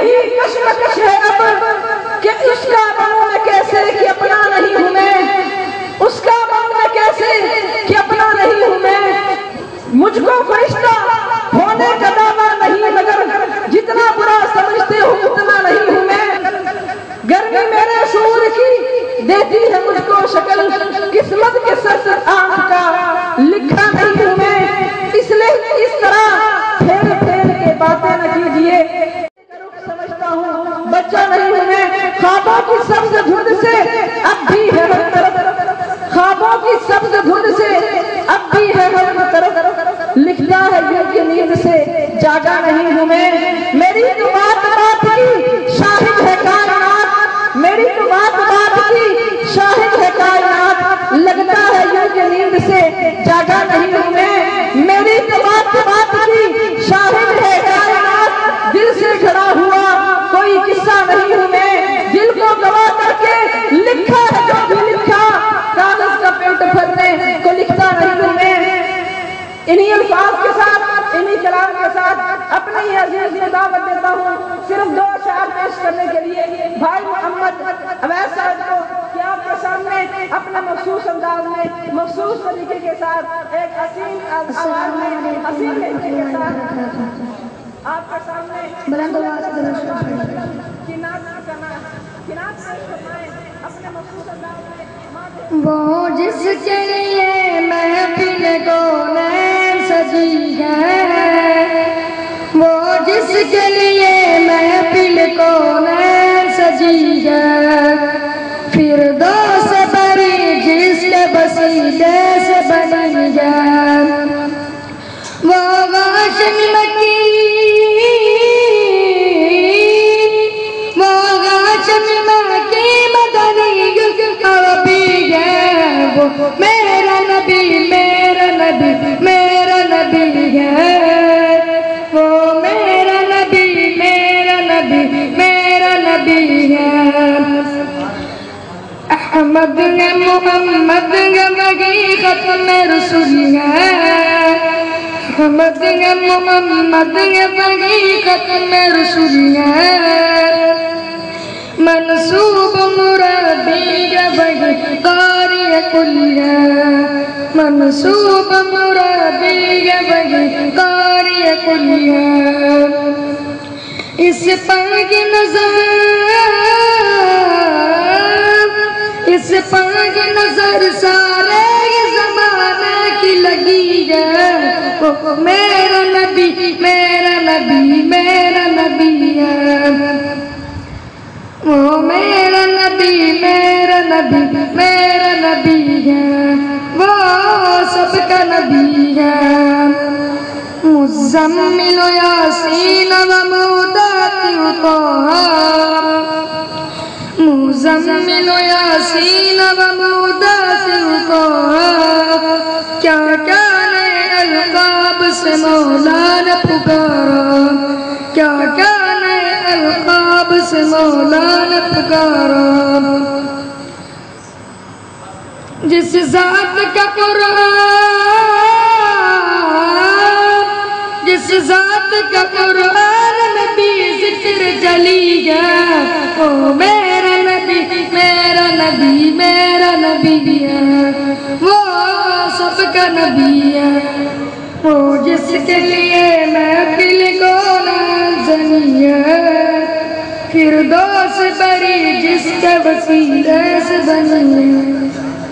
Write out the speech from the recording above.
یہی کشمکش ہے اب کہ اس کا بنوں میں کیسے کہ اپنا نہیں ہوں میں، اس کا بنوں میں کیسے کہ اپنا نہیں ہوں میں، مجھ کو فرشتہ ہونے کا دعویٰ نہیں مگر جتنا برا سمجھتے ہو اتنا نہیں ہوں میں، گرمی میرے شعور کی دیتی ہے مجھ کو شکل، قسمت کے سر آنکھ کا لکھا نہیں ہوں میں، اس لیے اس طرح پھیر پھیر کے باتیں نہ کیجئے، سمجھتا ہوں بچہ نہیں ہوں میں، خوابوں کی سبز دھند سے اب بھی ہے ہر طرف، خوابوں کی سبز دھند سے اب بھی ہے ہر طرف، لکھتا ہے یوں کہ نیند سے جاگا نہیں ہوں میں، میری تو بات بات کی شاہد ہے کائنات، میری تو بات بات کی شاہد ہے کائنات، لگتا ہے یوں کہ نیند سے جاگا نہیں ہوں میں، میری تو بات بات کی شاہد ہے کائنات، دل سے کھڑا ہوا کوئی قصہ نہیں ہوں میں، دل کو گواہ کر کے لکھا ہے جو بھی لکھا، کاغذ کا پینٹ بھرنے کو لکھتا نہیں ہوں میں، انہی الفاظ کے ساتھ انہی کلام کے ساتھ اپنی عزیز کو دعوت دیتا ہوں صرف 2 اشعار پیش کرنے کے لیے، بھائی محمد اویس صاحب کو کہ آپ کے سامنے اپنے مخصوص انداز میں مخصوص طریقے کے ساتھ ایک حسین آواز میں حسین لہجے کے ساتھ آپ کے سامنے بلند آواز سے کنات پیش فرمائیں اپنے مخصوص انداز میں، وہ جس کے لیے محفل کونین سجی ہے، وہ جس کے لیے محفل کونین سجی ہے، فردوس بری جس کے وسیلے سے بنی ہے، وہ غاشم مکی، وہ غاشم مکی مدنی عربی ہے، وہ میرا نبی میرا نبی میرا نبی ہے، وہ میرا نبی میرا نبی میرا نبی ہے، احمد ہے محمد ہے مگی ختم رسول ہے، احمد ہے محمد ہے مگی ختم رسول ہے، منصوب مرابی ہے وہی قاری کل ہے، منصوب مرابی ہے وہی قاری کل ہے، اس پر کی نظر اس پر کی نظر سارے زمانے کی لگی ہے، وہ میرا نبی میرا نبی میرا نبی ہے، وہ میرا نبی میرا نبی میرا نبی ہے، وہ سب کا نبی ہے، مزمل یاسین و مودات طہ، مزمل یاسین و مودات طہ، کیا کیا نئے القاب سے مولا نے پکارا، کیا کیا نئے القاب سے مولا نے پکارا، جس ذات کا قرآن، جس ذات کا قرآن نبی ذکر جلی ہے، وہ میرا نبی میرا نبی میرا نبی ہے، وہ سب کا نبی ہے، وہ جس کے لیے محفل کونین سجی ہے، فردوس بری جس کے وسیلے سے بنی ہے۔